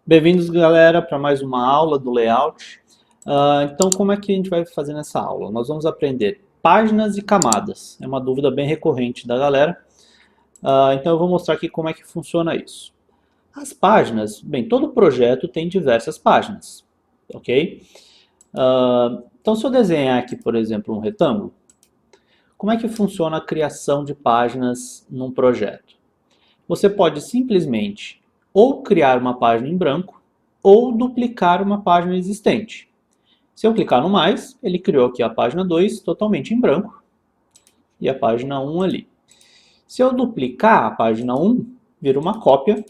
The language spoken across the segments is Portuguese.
Bem-vindos, galera, para mais uma aula do layout. Então, como é que a gente vai fazer nessa aula? Nós vamos aprender páginas e camadas. É uma dúvida bem recorrente da galera. Então, eu vou mostrar aqui como é que funciona isso. As páginas, bem, todo projeto tem diversas páginas, ok? Então, se eu desenhar aqui, por exemplo, um retângulo, como é que funciona a criação de páginas num projeto? Você pode simplesmente ou criar uma página em branco ou duplicar uma página existente. Se eu clicar no mais, ele criou aqui a página 2 totalmente em branco e a página 1 ali. Se eu duplicar a página 1, vira uma cópia,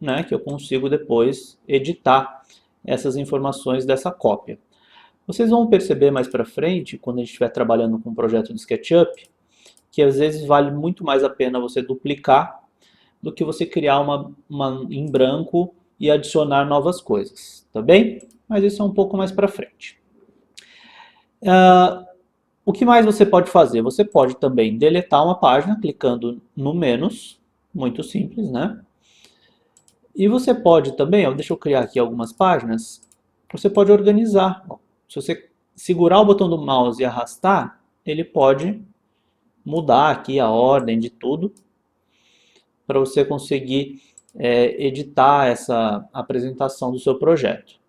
né, que eu consigo depois editar essas informações dessa cópia. Vocês vão perceber mais para frente, quando a gente estiver trabalhando com um projeto de SketchUp, que às vezes vale muito mais a pena você duplicar do que você criar uma em branco e adicionar novas coisas, tá bem? Mas isso é um pouco mais para frente. O que mais você pode fazer? Você pode também deletar uma página clicando no menos, muito simples, né? E você pode também, ó, deixa eu criar aqui algumas páginas, você pode organizar. Ó. Se você segurar o botão do mouse e arrastar, ele pode mudar aqui a ordem de tudo para você conseguir editar essa apresentação do seu projeto.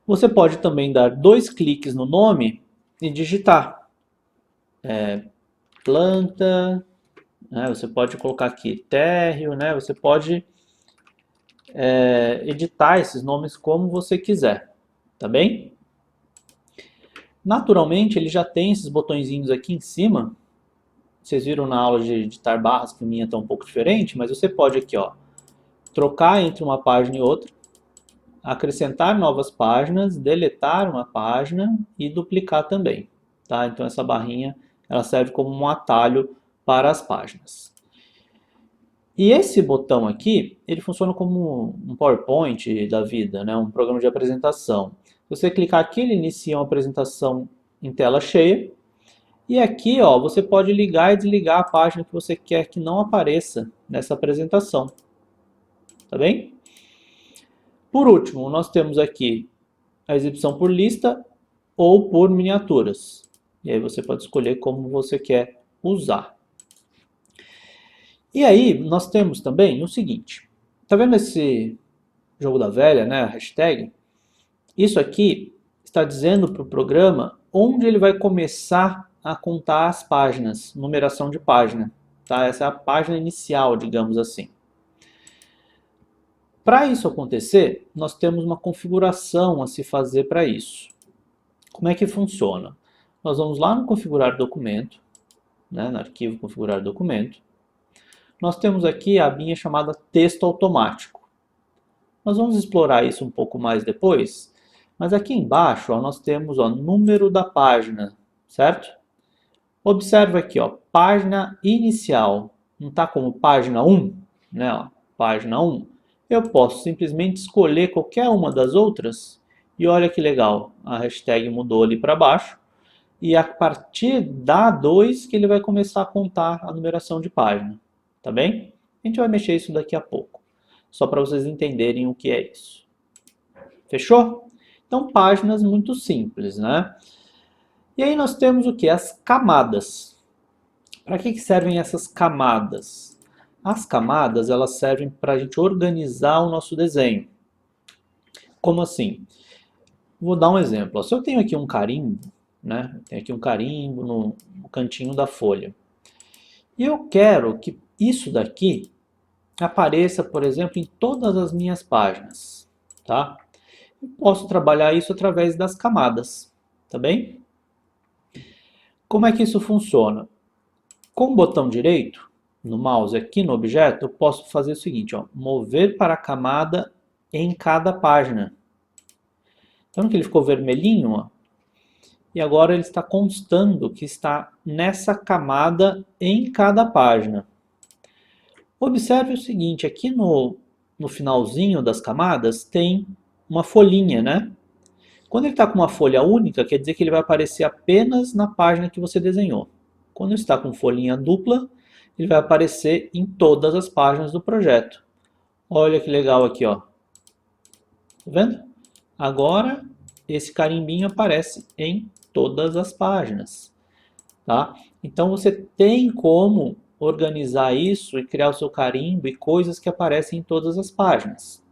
Você pode também dar 2 cliques no nome e digitar planta, né? Você pode colocar aqui térreo, né? Você pode editar esses nomes como você quiser, tá bem? Naturalmente ele já tem esses botõezinhos aqui em cima. Vocês viram na aula de editar barras que a minha está um pouco diferente, mas você pode aqui, ó, trocar entre uma página e outra, acrescentar novas páginas, deletar uma página e duplicar também. Tá? Então essa barrinha ela serve como um atalho para as páginas. E esse botão aqui, ele funciona como um PowerPoint da vida, né? Um programa de apresentação. Se você clicar aqui, ele inicia uma apresentação em tela cheia. E aqui, ó, você pode ligar e desligar a página que você quer que não apareça nessa apresentação. Tá bem? Por último, nós temos aqui a exibição por lista ou por miniaturas. E aí você pode escolher como você quer usar. E aí nós temos também o seguinte. Tá vendo esse jogo da velha, né? A hashtag? Isso aqui está dizendo para o programa onde ele vai começar a contar as páginas, numeração de página. Tá? Essa é a página inicial, digamos assim. Para isso acontecer, nós temos uma configuração a se fazer para isso. Como é que funciona? Nós vamos lá no configurar documento, né, no arquivo configurar documento. Nós temos aqui a abinha chamada texto automático. Nós vamos explorar isso um pouco mais depois, mas aqui embaixo ó, nós temos o número da página, certo? Observe aqui, ó, página inicial, não está como página 1, né, ó, página 1. Eu posso simplesmente escolher qualquer uma das outras e olha que legal, a hashtag mudou ali para baixo e a partir da 2 que ele vai começar a contar a numeração de página, tá bem? A gente vai mexer isso daqui a pouco, só para vocês entenderem o que é isso. Fechou? Então, páginas muito simples, né? E aí nós temos o que? As camadas. Para que servem essas camadas? As camadas elas servem para a gente organizar o nosso desenho. Como assim? Vou dar um exemplo. Se eu tenho aqui um carimbo, né? Tenho aqui um carimbo no cantinho da folha. E eu quero que isso daqui apareça, por exemplo, em todas as minhas páginas. Tá? Eu posso trabalhar isso através das camadas. Tá bem? Como é que isso funciona? Com o botão direito, no mouse aqui no objeto, eu posso fazer o seguinte, ó, mover para a camada em cada página. Então que ele ficou vermelhinho, ó, e agora ele está constando que está nessa camada em cada página. Observe o seguinte, aqui no finalzinho das camadas tem uma folhinha, né? Quando ele está com uma folha única, quer dizer que ele vai aparecer apenas na página que você desenhou. Quando está com folhinha dupla, ele vai aparecer em todas as páginas do projeto. Olha que legal aqui, ó. Tá vendo? Agora, esse carimbinho aparece em todas as páginas, tá? Então, você tem como organizar isso e criar o seu carimbo e coisas que aparecem em todas as páginas.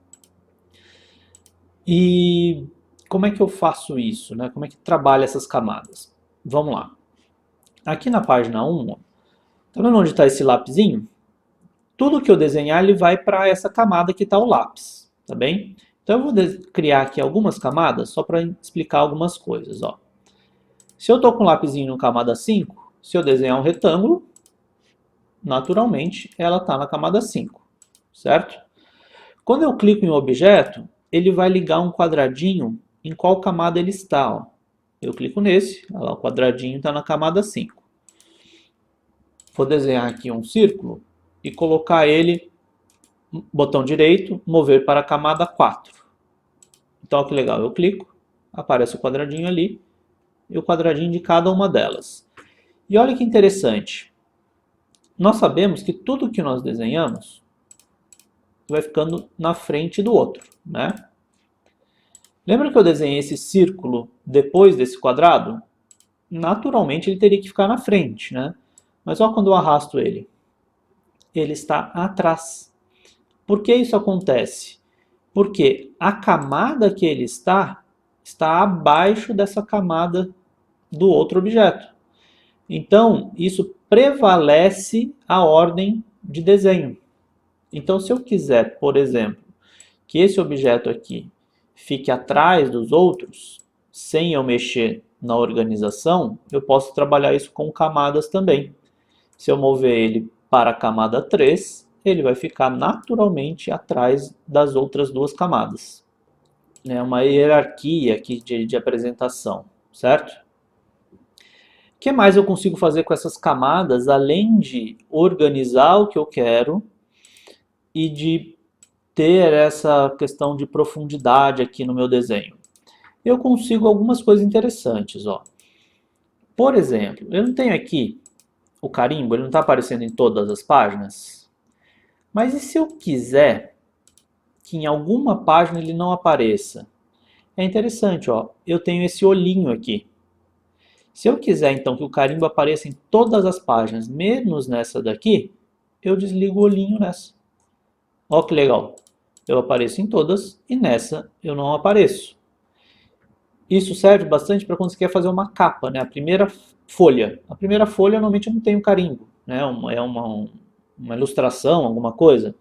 E como é que eu faço isso, né? Como é que trabalha essas camadas? Vamos lá. Aqui na página 1, tá vendo onde está esse lapisinho? Tudo que eu desenhar, ele vai para essa camada que está o lápis, tá bem? Então eu vou criar aqui algumas camadas só para explicar algumas coisas, ó. Se eu estou com o lapisinho no camada 5, se eu desenhar um retângulo, naturalmente ela está na camada 5, certo? Quando eu clico em um objeto, ele vai ligar um quadradinho em qual camada ele está, ó. Eu clico nesse, olha lá, o quadradinho está na camada 5. Vou desenhar aqui um círculo e colocar ele, botão direito, mover para a camada 4. Então, olha que legal, eu clico, aparece o quadradinho ali e o quadradinho de cada uma delas. E olha que interessante, nós sabemos que tudo que nós desenhamos vai ficando na frente do outro, né? Lembra que eu desenhei esse círculo depois desse quadrado? Naturalmente ele teria que ficar na frente, né? Mas olha quando eu arrasto ele. Ele está atrás. Por que isso acontece? Porque a camada que ele está abaixo dessa camada do outro objeto. Então, isso prevalece a ordem de desenho. Então, se eu quiser, por exemplo, que esse objeto aqui fique atrás dos outros, sem eu mexer na organização, eu posso trabalhar isso com camadas também. Se eu mover ele para a camada 3, ele vai ficar naturalmente atrás das outras duas camadas. É uma hierarquia aqui de apresentação, certo? O que mais eu consigo fazer com essas camadas, além de organizar o que eu quero e de ter essa questão de profundidade aqui no meu desenho? Eu consigo algumas coisas interessantes, ó. Por exemplo, eu não tenho aqui o carimbo, ele não está aparecendo em todas as páginas. Mas e se eu quiser que em alguma página ele não apareça? É interessante, ó. Eu tenho esse olhinho aqui. Se eu quiser então que o carimbo apareça em todas as páginas, menos nessa daqui, eu desligo o olhinho nessa. Ó que legal. Eu apareço em todas e nessa eu não apareço. Isso serve bastante para quando você quer fazer uma capa, né? A primeira folha. A primeira folha normalmente não tem um carimbo, né? É uma ilustração, alguma coisa.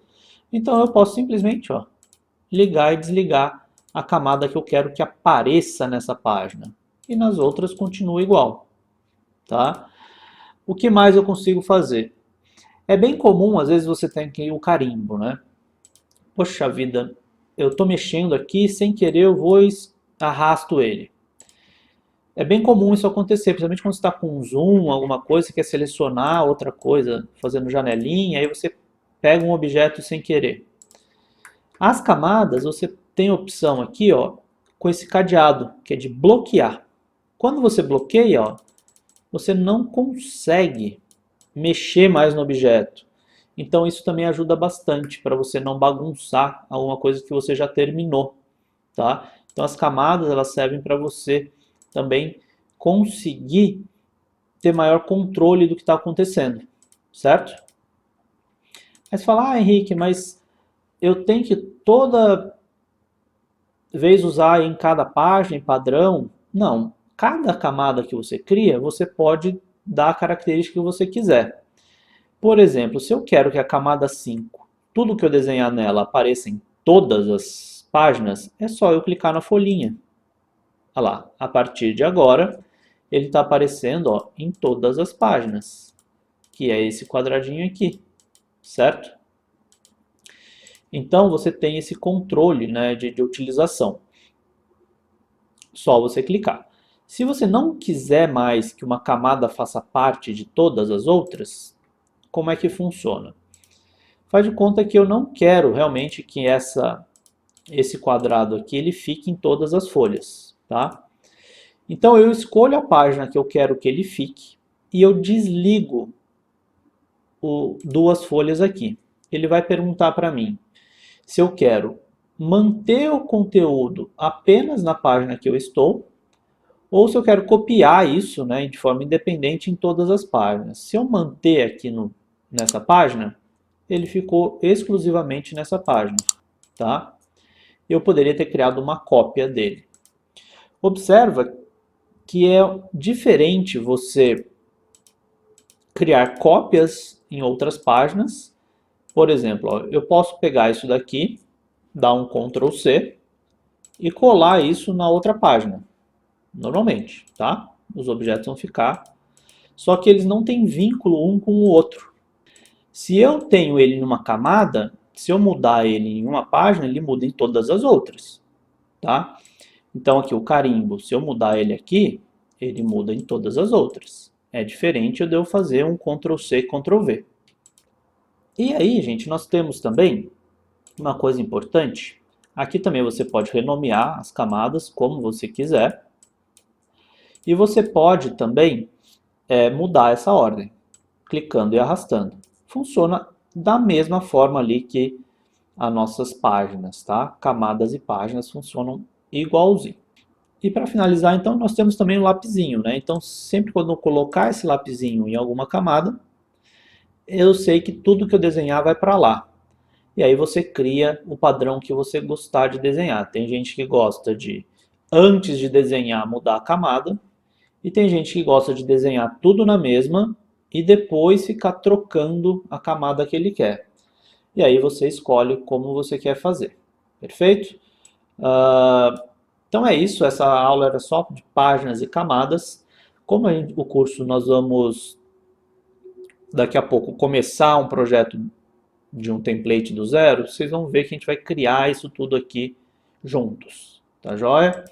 Então eu posso simplesmente, ó, ligar e desligar a camada que eu quero que apareça nessa página. E nas outras continua igual, tá? O que mais eu consigo fazer? É bem comum, às vezes você tem aqui o carimbo, né? Poxa vida, eu estou mexendo aqui, sem querer eu vou e arrasto ele. É bem comum isso acontecer, principalmente quando você está com um zoom, alguma coisa, você quer selecionar outra coisa, fazendo janelinha, aí você pega um objeto sem querer. As camadas, você tem a opção aqui, ó, com esse cadeado, que é de bloquear. Quando você bloqueia, ó, você não consegue mexer mais no objeto. Então isso também ajuda bastante para você não bagunçar alguma coisa que você já terminou, tá? Então as camadas, elas servem para você também conseguir ter maior controle do que está acontecendo, certo? Mas falar, ah, Henrique, mas eu tenho que toda vez usar em cada página, em padrão? Não. Cada camada que você cria, você pode dar a característica que você quiser. Por exemplo, se eu quero que a camada 5, tudo que eu desenhar nela apareça em todas as páginas, é só eu clicar na folhinha. Olha lá, a partir de agora, ele está aparecendo, ó, em todas as páginas, que é esse quadradinho aqui, certo? Então você tem esse controle, né, de utilização. Só você clicar. Se você não quiser mais que uma camada faça parte de todas as outras, como é que funciona? Faz de conta que eu não quero realmente que esse quadrado aqui ele fique em todas as folhas, tá? Então eu escolho a página que eu quero que ele fique e eu desligo duas folhas aqui. Ele vai perguntar para mim se eu quero manter o conteúdo apenas na página que eu estou, ou se eu quero copiar isso, né, de forma independente em todas as páginas. Se eu manter aqui nessa página, ele ficou exclusivamente nessa página, tá? Eu poderia ter criado uma cópia dele. Observa que é diferente você criar cópias em outras páginas. Por exemplo, ó, eu posso pegar isso daqui, dar um Ctrl C e colar isso na outra página, normalmente, tá? Os objetos vão ficar, só que eles não têm vínculo um com o outro. Se eu tenho ele numa camada, se eu mudar ele em uma página, ele muda em todas as outras, tá? Então aqui o carimbo, se eu mudar ele aqui, ele muda em todas as outras. É diferente de eu fazer um Ctrl C, Ctrl V. E aí, gente, nós temos também uma coisa importante. Aqui também você pode renomear as camadas como você quiser. E você pode também mudar essa ordem, clicando e arrastando. Funciona da mesma forma ali que as nossas páginas, tá? Camadas e páginas funcionam igualzinho. E para finalizar, então, nós temos também o lapisinho, né? Então, sempre quando eu colocar esse lapisinho em alguma camada, eu sei que tudo que eu desenhar vai para lá. E aí você cria o padrão que você gostar de desenhar. Tem gente que gosta de, antes de desenhar, mudar a camada. E tem gente que gosta de desenhar tudo na mesma e depois ficar trocando a camada que ele quer. E aí você escolhe como você quer fazer. Perfeito? Então é isso, essa aula era só de páginas e camadas. Como o curso nós vamos daqui a pouco começar um projeto de um template do zero, vocês vão ver que a gente vai criar isso tudo aqui juntos. Tá joia?